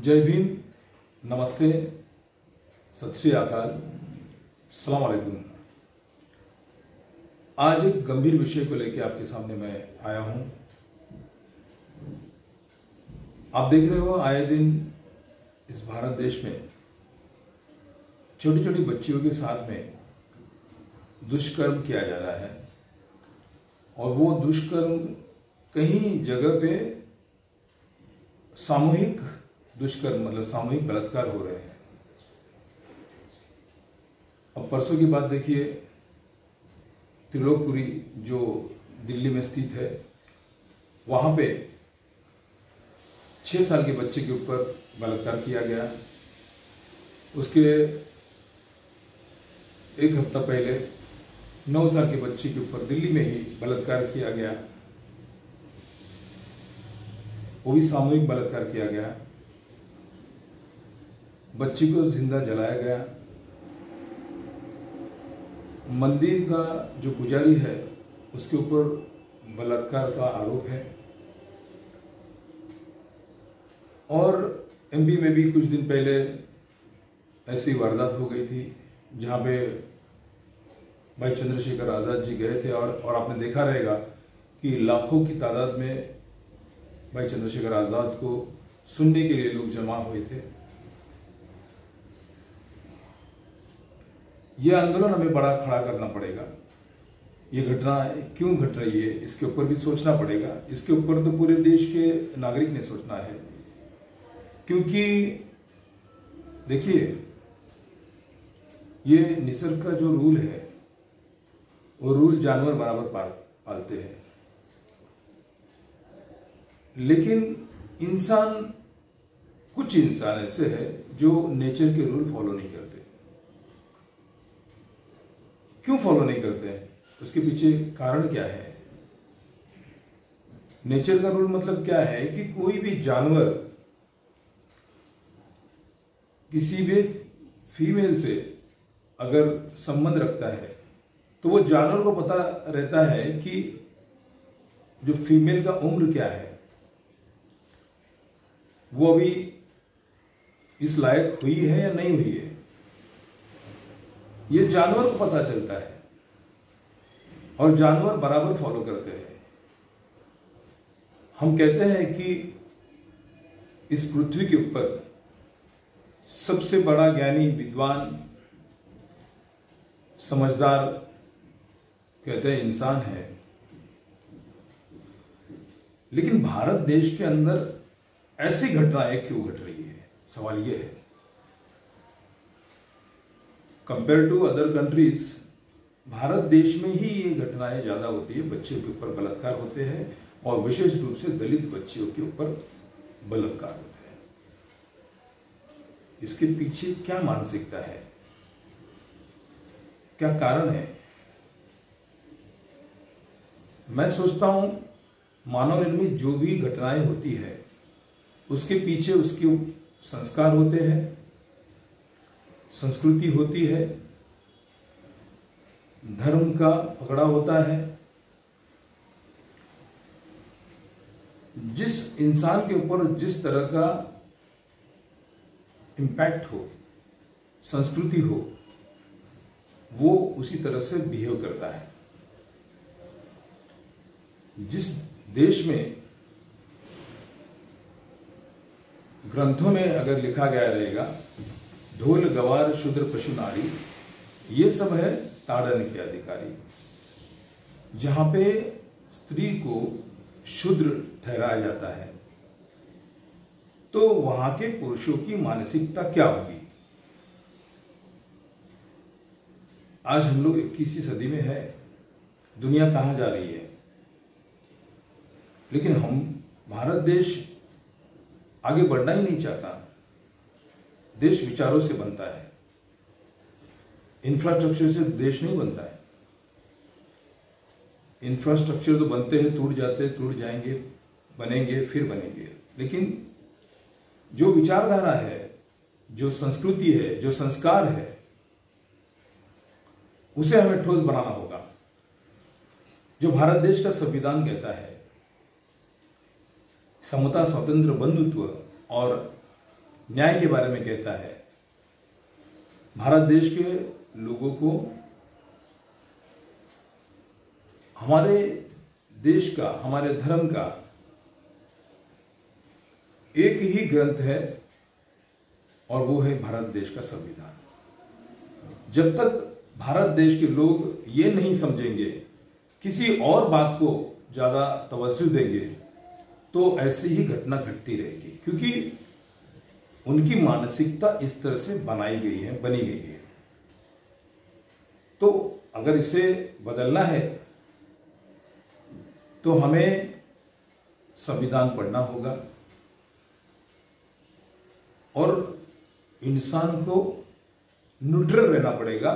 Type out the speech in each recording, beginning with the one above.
जय भीम, नमस्ते, सत श्री अकाल, अस्सलाम वालेकुम। आज एक गंभीर विषय को लेकर आपके सामने मैं आया हूं। आप देख रहे हो आए दिन इस भारत देश में छोटी छोटी बच्चियों के साथ में दुष्कर्म किया जा रहा है और वो दुष्कर्म कहीं जगह पे सामूहिक दुष्कर्म मतलब सामूहिक बलात्कार हो रहे हैं। अब परसों की बात देखिए, त्रिलोकपुरी जो दिल्ली में स्थित है, वहां पे 6 साल के बच्चे के ऊपर बलात्कार किया गया। उसके एक हफ्ता पहले 9 साल के बच्चे के ऊपर दिल्ली में ही बलात्कार किया गया, वो भी सामूहिक बलात्कार किया गया। बच्ची को जिंदा जलाया गया। मंदिर का जो पुजारी है उसके ऊपर बलात्कार का आरोप है। और एमपी में भी कुछ दिन पहले ऐसी वारदात हो गई थी जहां पे भाई चंद्रशेखर आजाद जी गए थे और आपने देखा रहेगा कि लाखों की तादाद में भाई चंद्रशेखर आजाद को सुनने के लिए लोग जमा हुए थे। यह आंदोलन हमें बड़ा खड़ा करना पड़ेगा। ये घटना क्यों घट रही है इसके ऊपर भी सोचना पड़ेगा। इसके ऊपर तो पूरे देश के नागरिक ने सोचना है, क्योंकि देखिए ये निसर्ग का जो रूल है वो रूल जानवर बराबर पालते हैं, लेकिन कुछ इंसान ऐसे है जो नेचर के रूल फॉलो नहीं करते। क्यों फॉलो नहीं करते हैं, उसके पीछे कारण क्या है? नेचर का रूल मतलब क्या है कि कोई भी जानवर किसी भी फीमेल से अगर संबंध रखता है तो वो जानवर को पता रहता है कि जो फीमेल का उम्र क्या है, वो अभी इस लायक हुई है या नहीं हुई है, ये जानवर को पता चलता है और जानवर बराबर फॉलो करते हैं। हम कहते हैं कि इस पृथ्वी के ऊपर सबसे बड़ा ज्ञानी, विद्वान, समझदार कहते हैं इंसान है, लेकिन भारत देश के अंदर ऐसी घटनाएं क्यों घट रही है? सवाल यह है। Compare to other countries, Bharat देश में ही ये घटनाएं ज्यादा होती है। बच्चों के ऊपर बलात्कार होते हैं और विशेष रूप से दलित बच्चियों के ऊपर बलात्कार होते हैं। इसके पीछे क्या मानसिकता है, क्या कारण है? मैं सोचता हूं मानव निर्मित जो भी घटनाएं होती है उसके पीछे उसके संस्कार होते हैं, संस्कृति होती है, धर्म का पकड़ा होता है। जिस इंसान के ऊपर जिस तरह का इंपैक्ट हो, संस्कृति हो, वो उसी तरह से बिहेव करता है। जिस देश में ग्रंथों में अगर लिखा गया रहेगा ढोल गवार शूद्र पशु नारी, ये सब है ताड़न के अधिकारी, जहां पे स्त्री को शूद्र ठहराया जाता है, तो वहां के पुरुषों की मानसिकता क्या होगी? आज हम लोग 21वीं सदी में है, दुनिया कहां जा रही है, लेकिन भारत देश आगे बढ़ना ही नहीं चाहता। देश विचारों से बनता है, इंफ्रास्ट्रक्चर से देश नहीं बनता है। इंफ्रास्ट्रक्चर तो बनते हैं, टूट जाते, टूट जाएंगे, बनेंगे, फिर बनेंगे, लेकिन जो विचारधारा है, जो संस्कृति है, जो संस्कार है, उसे हमें ठोस बनाना होगा। जो भारत देश का संविधान कहता है समता, स्वातंत्र, बंधुत्व और न्याय के बारे में कहता है। भारत देश के लोगों को हमारे देश का, हमारे धर्म का एक ही ग्रंथ है और वो है भारत देश का संविधान। जब तक भारत देश के लोग ये नहीं समझेंगे, किसी और बात को ज्यादा तवज्जो देंगे, तो ऐसी ही घटना घटती रहेगी, क्योंकि उनकी मानसिकता इस तरह से बनाई गई है, बनी गई है। तो अगर इसे बदलना है तो हमें संविधान पढ़ना होगा और इंसान को न्यूट्रल रहना पड़ेगा।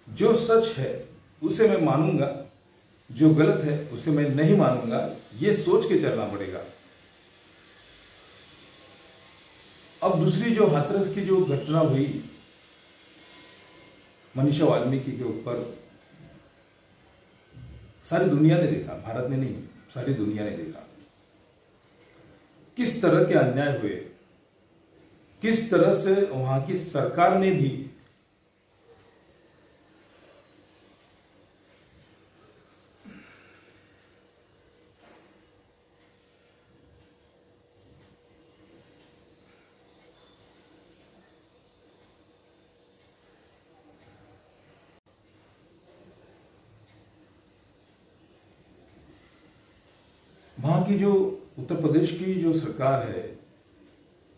जो सच है उसे मैं मानूंगा, जो गलत है उसे मैं नहीं मानूंगा, ये सोच के चलना पड़ेगा। अब दूसरी जो हाथरस की जो घटना हुई मनीषा वाल्मीकि के ऊपर, सारी दुनिया ने देखा, भारत में नहीं, सारी दुनिया ने देखा किस तरह के अन्याय हुए, किस तरह से वहां की सरकार ने भी वहां की जो उत्तर प्रदेश की जो सरकार है,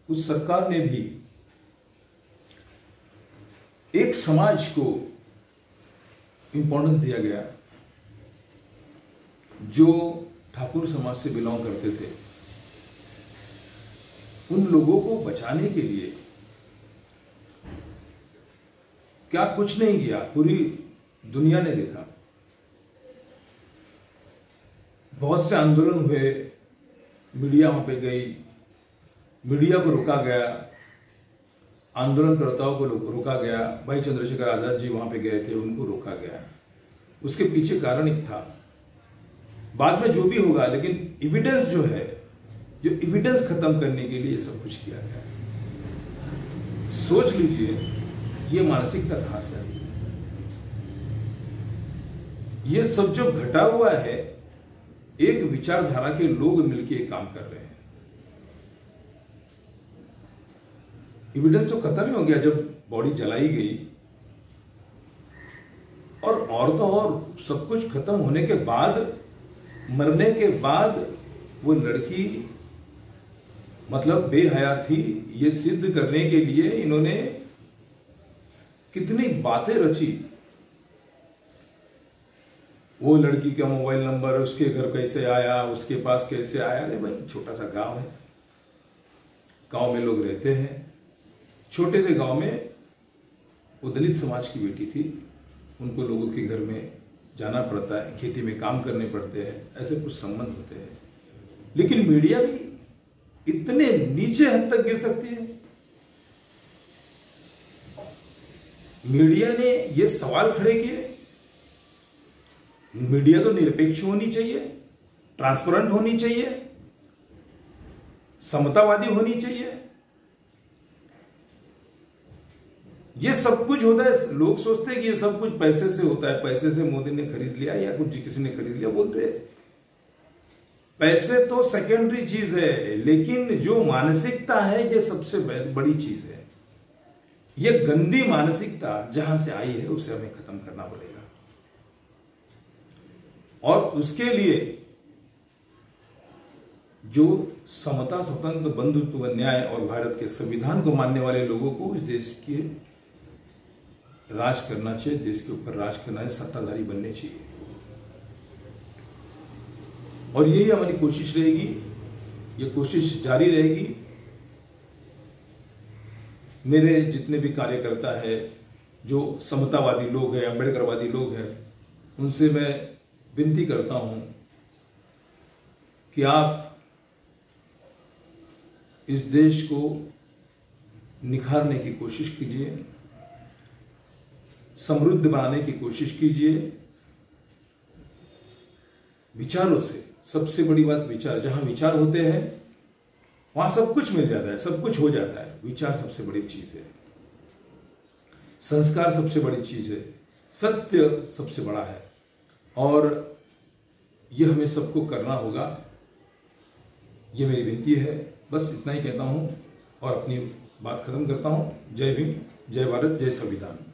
उस सरकार ने भी एक समाज को इंपॉर्टेंस दिया गया जो ठाकुर समाज से बिलोंग करते थे। उन लोगों को बचाने के लिए क्या कुछ नहीं किया, पूरी दुनिया ने देखा। बहुत से आंदोलन हुए, मीडिया वहां पे गई, मीडिया को रोका गया, आंदोलनकर्ताओं को रोका गया। भाई चंद्रशेखर आजाद जी वहां पे गए थे, उनको रोका गया। उसके पीछे कारण एक था, बाद में जो भी होगा, लेकिन एविडेंस जो है, जो एविडेंस खत्म करने के लिए ये सब कुछ किया गया। सोच लीजिए ये मानसिकता कहां से आई। ये सब जो घटा हुआ है, एक विचारधारा के लोग मिलकर काम कर रहे हैं। एविडेंस तो खत्म ही हो गया जब बॉडी जलाई गई, और तो और सब कुछ खत्म होने के बाद, मरने के बाद वो लड़की मतलब बेहया थी, ये सिद्ध करने के लिए इन्होंने कितनी बातें रची। वो लड़की का मोबाइल नंबर, उसके घर कैसे आया, उसके पास कैसे आया। अरे भाई छोटा सा गांव है, गांव में लोग रहते हैं, छोटे से गांव में वो दलित समाज की बेटी थी, उनको लोगों के घर में जाना पड़ता है, खेती में काम करने पड़ते हैं, ऐसे कुछ संबंध होते हैं। लेकिन मीडिया भी इतने नीचे हद तक गिर सकती है। मीडिया ने ये सवाल खड़े किए। मीडिया तो निरपेक्ष होनी चाहिए, ट्रांसपेरेंट होनी चाहिए, समतावादी होनी चाहिए। ये सब कुछ होता है, लोग सोचते हैं कि ये सब कुछ पैसे से होता है, पैसे से मोदी ने खरीद लिया या कुछ किसी ने खरीद लिया। बोलते हैं पैसे तो सेकेंडरी चीज है, लेकिन जो मानसिकता है ये सबसे बड़ी चीज है। ये गंदी मानसिकता जहां से आई है उसे हमें खत्म करना पड़ेगा, और उसके लिए जो समता, स्वतंत्र, बंधुत्व, न्याय और भारत के संविधान को मानने वाले लोगों को इस देश के राज करना चाहिए, देश के ऊपर राज करना है, सत्ताधारी बनने चाहिए। और यही हमारी कोशिश रहेगी, ये कोशिश जारी रहेगी। मेरे जितने भी कार्यकर्ता है, जो समतावादी लोग हैं, अम्बेडकरवादी लोग हैं, उनसे मैं विनती करता हूं कि आप इस देश को निखारने की कोशिश कीजिए, समृद्ध बनाने की कोशिश कीजिए विचारों से। सबसे बड़ी बात विचार, जहां विचार होते हैं वहां सब कुछ मिल जाता है, सब कुछ हो जाता है। विचार सबसे बड़ी चीज है, संस्कार सबसे बड़ी चीज है, सत्य सबसे बड़ा है, और यह हमें सबको करना होगा। ये मेरी विनती है। बस इतना ही कहता हूं और अपनी बात खत्म करता हूं। जय भीम, जय भारत, जय संविधान।